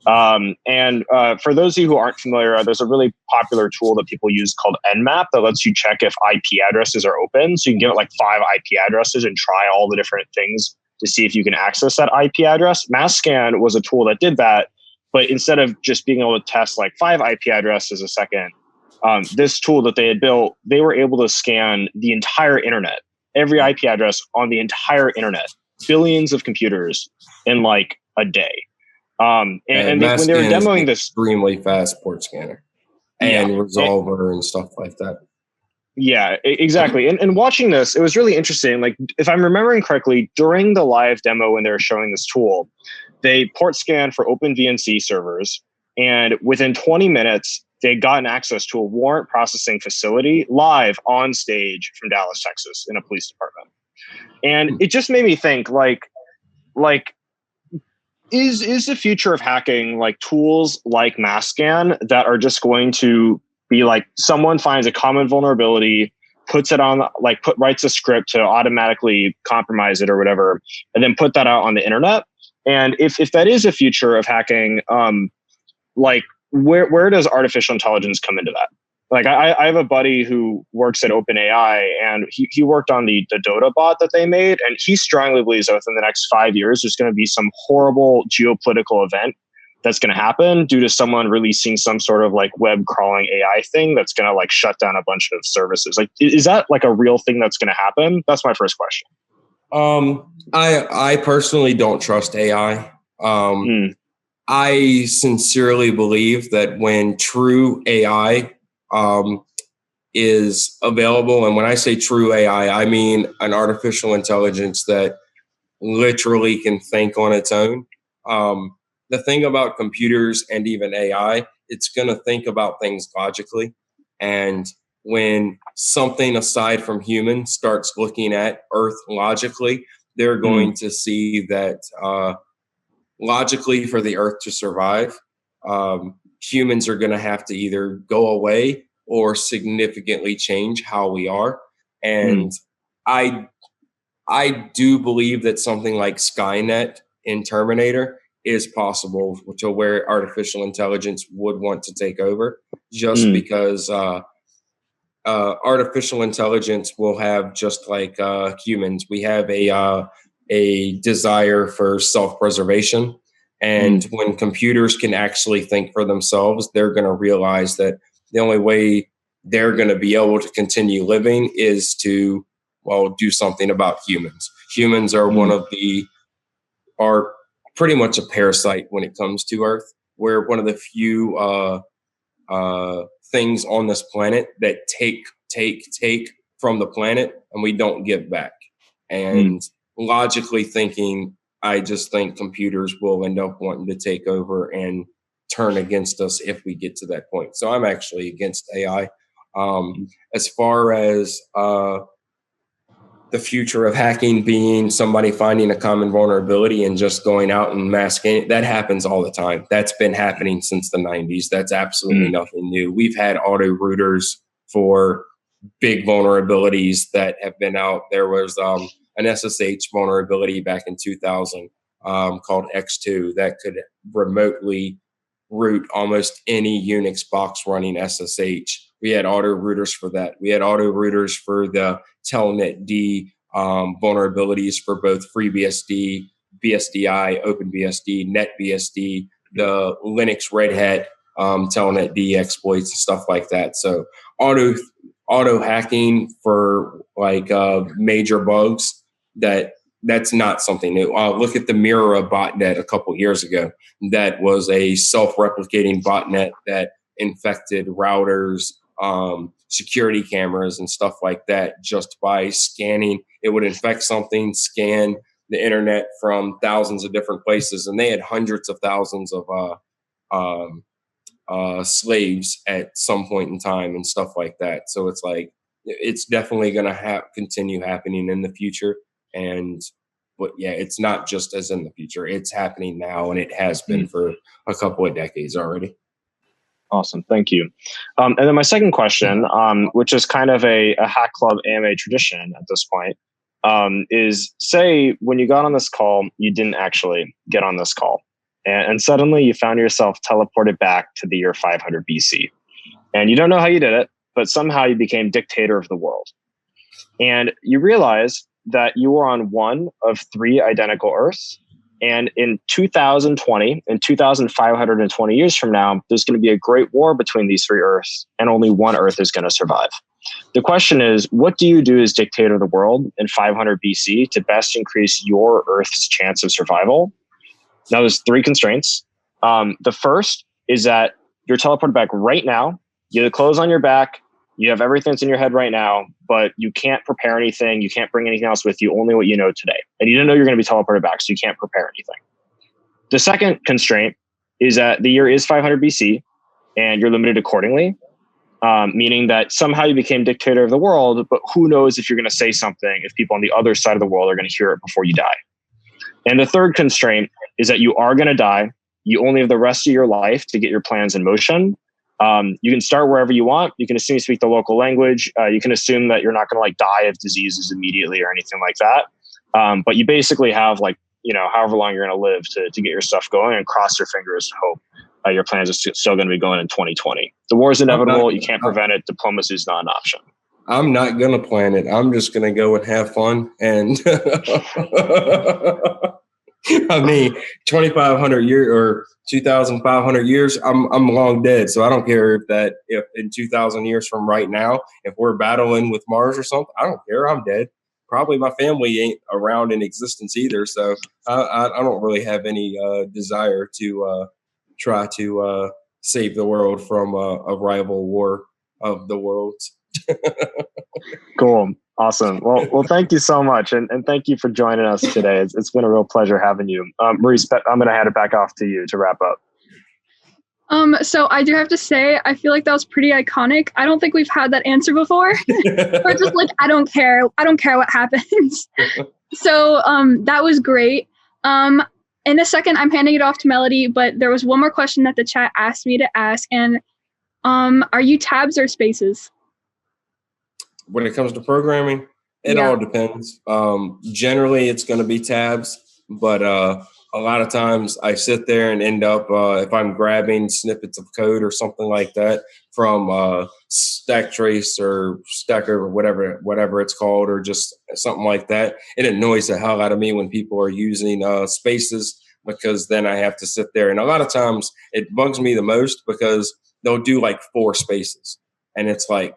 For those of you who aren't familiar, there's a really popular tool that people use called Nmap that lets you check if IP addresses are open. So you can give it 5 IP addresses and try all the different things to see if you can access that IP address. MassScan was a tool that did that, but instead of just being able to test 5 IP addresses a second, this tool that they had built, they were able to scan the entire internet, every IP address on the entire internet, billions of computers in like a day. When they were demoing this, extremely fast port scanner and resolver and stuff like that. Yeah, exactly. And watching this, it was really interesting. Like, if I'm remembering correctly, during the live demo when they were showing this tool, they port scanned for OpenVNC servers, and within 20 minutes, they had gotten access to a warrant processing facility live on stage from Dallas, Texas, in a police department. And it just made me think, is the future of hacking like tools like Masscan that are just going to be like someone finds a common vulnerability, puts it on, writes a script to automatically compromise it or whatever, and then put that out on the internet? And if that is a future of hacking, where does artificial intelligence come into that? Like, I have a buddy who works at OpenAI, and he worked on the Dota bot that they made, and he strongly believes that within the next 5 years, there's going to be some horrible geopolitical event that's going to happen due to someone releasing some sort of like web crawling AI thing that's going to like shut down a bunch of services. Like, is that like a real thing that's going to happen? That's my first question. I personally don't trust AI. I sincerely believe that when true AI is available, and when I say true AI, I mean an artificial intelligence that literally can think on its own. The thing about computers and even AI, it's going to think about things logically. And when something aside from humans starts looking at Earth logically, they're going to see that logically, for the Earth to survive, humans are going to have to either go away or significantly change how we are. And I do believe that something like Skynet in Terminator is possible, to where artificial intelligence would want to take over, just because artificial intelligence will have, just like humans, we have a desire for self-preservation. And when computers can actually think for themselves, they're going to realize that the only way they're going to be able to continue living is to, do something about humans. Humans are are pretty much a parasite when it comes to Earth. We're one of the few things on this planet that take from the planet and we don't give back. And logically thinking, I just think computers will end up wanting to take over and turn against us if we get to that point. So I'm actually against AI. As far as the future of hacking being somebody finding a common vulnerability and just going out and masking it, that happens all the time. That's been happening since the 90s. That's absolutely nothing new. We've had auto routers for big vulnerabilities that have been out. There was an SSH vulnerability back in 2000 called X2 that could remotely root almost any Unix box running SSH. We had auto routers for that. We had auto routers for the Telnet D vulnerabilities for both FreeBSD, BSDI, OpenBSD, NetBSD, the Linux Red Hat Telnet D exploits and stuff like that. So auto hacking for like major bugs, that's not something new. Look at the Mira botnet a couple years ago. That was a self-replicating botnet that infected routers, security cameras and stuff like that just by scanning. It would infect something, scan the internet from thousands of different places, and they had hundreds of thousands of slaves at some point in time and stuff like that. So it's like, it's definitely going to continue happening in the future. But yeah, it's not just as in the future. It's happening now, and it has been for a couple of decades already. Awesome. Thank you. And then my second question, which is kind of a Hack Club AMA tradition at this point, is say when you got on this call, you didn't actually get on this call. And suddenly you found yourself teleported back to the year 500 BC. And you don't know how you did it, but somehow you became dictator of the world. And you realize that you were on one of three identical Earths, And in 2020, in 2,520 years from now, there's going to be a great war between these three Earths, and only one Earth is going to survive. The question is, what do you do as dictator of the world in 500 BC to best increase your Earth's chance of survival? Now, there's three constraints. The first is that you're teleported back right now. You have the clothes on your back. You have everything that's in your head right now, but you can't prepare anything. You can't bring anything else with you, only what you know today. And you didn't know you're going to be teleported back, so you can't prepare anything. The second constraint is that the year is 500 BC, and you're limited accordingly, meaning that somehow you became dictator of the world, but who knows if you're going to say something if people on the other side of the world are going to hear it before you die. And the third constraint is that you are going to die. You only have the rest of your life to get your plans in motion. You can start wherever you want. You can assume you speak the local language. You can assume that you're not going to die of diseases immediately or anything like that. But you basically have however long you're going to live to get your stuff going, and cross your fingers and hope your plans are still going to be going in 2020. The war is inevitable. You can't prevent it. Diplomacy is not an option. I'm not going to plan it. I'm just going to go and have fun. And I mean, 2,500 years or 2,500 years, I'm long dead. So I don't care if in 2,000 years from right now, if we're battling with Mars or something, I don't care. I'm dead. Probably my family ain't around in existence either. So I don't really have any desire to try to save the world from a rival war of the worlds. Cool. Awesome. Well, thank you so much. And thank you for joining us today. It's been a real pleasure having you. Maurice, I'm going to hand it back off to you to wrap up. So I do have to say, I feel like that was pretty iconic. I don't think we've had that answer before. We're just like, I don't care. I don't care what happens. So that was great. In a second, I'm handing it off to Melody, but there was one more question that the chat asked me to ask. And are you tabs or spaces? When it comes to programming, it all depends. Generally, it's going to be tabs, but a lot of times I sit there and end up, if I'm grabbing snippets of code or something like that from Stack Trace or Stack or whatever it's called, or just something like that, it annoys the hell out of me when people are using spaces, because then I have to sit there. And a lot of times it bugs me the most because they'll do like 4 spaces, and it's like,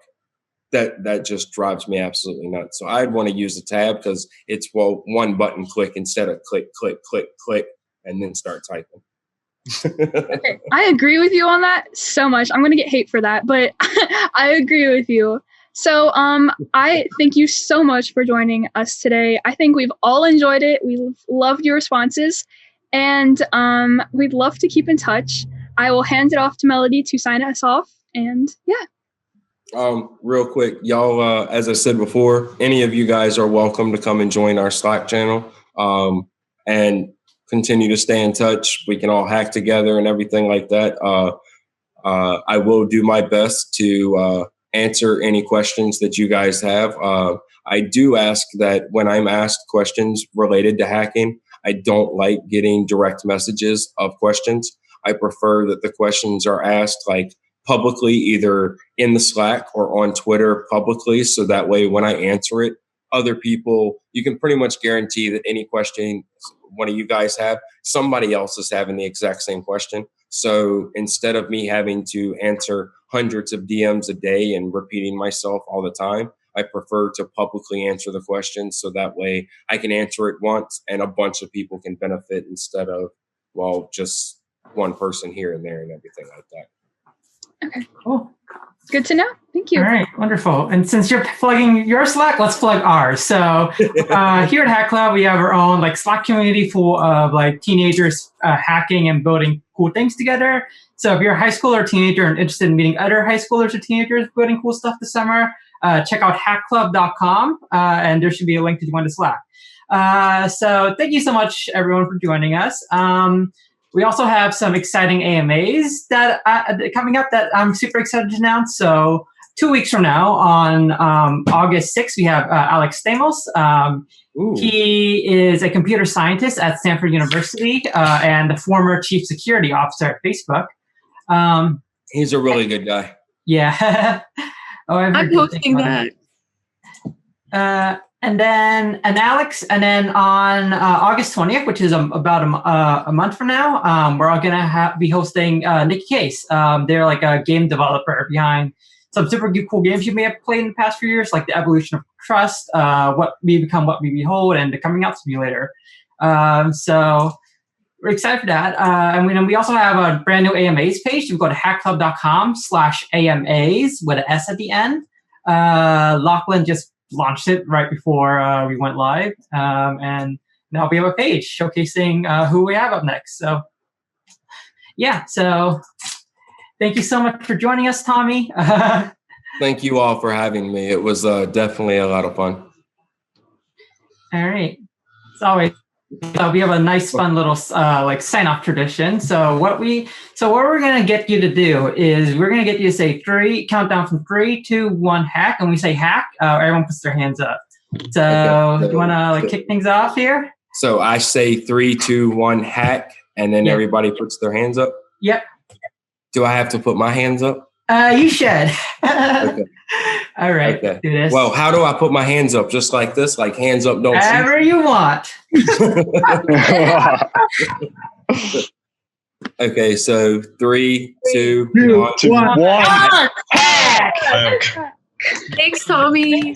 that just drives me absolutely nuts. So I'd want to use the tab because it's one button click instead of click, click, click, click, and then start typing. Okay, I agree with you on that so much. I'm going to get hate for that, but I agree with you. So I thank you so much for joining us today. I think we've all enjoyed it. We loved your responses, and we'd love to keep in touch. I will hand it off to Melody to sign us off, and yeah. Real quick, y'all, as I said before, any of you guys are welcome to come and join our Slack channel and continue to stay in touch. We can all hack together and everything like that. I will do my best to answer any questions that you guys have. I do ask that when I'm asked questions related to hacking, I don't like getting direct messages of questions. I prefer that the questions are asked like publicly, either in the Slack or on Twitter publicly. So that way, when I answer it, other people, you can pretty much guarantee that any question one of you guys have, somebody else is having the exact same question. So instead of me having to answer hundreds of DMs a day and repeating myself all the time, I prefer to publicly answer the question. So that way I can answer it once and a bunch of people can benefit instead of, just one person here and there and everything like that. Okay. Cool. Good to know. Thank you. All right. Wonderful. And since you're plugging your Slack, let's plug ours. So here at Hack Club, we have our own Slack community full of teenagers hacking and building cool things together. So if you're a high schooler or teenager and interested in meeting other high schoolers or teenagers building cool stuff this summer, check out hackclub.com and there should be a link to join the Slack. So thank you so much, everyone, for joining us. We also have some exciting AMAs that coming up that I'm super excited to announce. So 2 weeks from now, on August 6th, we have Alex Stamos. He is a computer scientist at Stanford University and the former chief security officer at Facebook. He's a really good guy. Yeah. I'm hosting that. and then Alex, and then on August 20th, which is about a month from now, we're all gonna be hosting Nikki Case. They're like a game developer behind some super cool games you may have played in the past few years, like the Evolution of Trust, What We Become, What We Behold, and the Coming Out Simulator. So we're excited for that. And we also have a brand new AMAs page. You can go to hackclub.com/AMAs with an S at the end. Lachlan just launched it right before we went live. And now we have a page showcasing who we have up next. So yeah, so thank you so much for joining us, Tommy. Thank you all for having me. It was definitely a lot of fun. All right. As always, we have a nice, fun little like sign-off tradition. So what we're gonna get you to do is we're gonna get you to say countdown from 3, 2, 1, hack, and we say hack. Everyone puts their hands up. So okay. You wanna kick things off here? So I say 3, 2, 1, hack, and then everybody puts their hands up. Yep. Do I have to put my hands up? You should. Okay. All right. Okay. Do this. Well, how do I put my hands up? Just like this? Like hands up, don't However you want. Okay, so 3, 2, 1. Thanks, Tommy.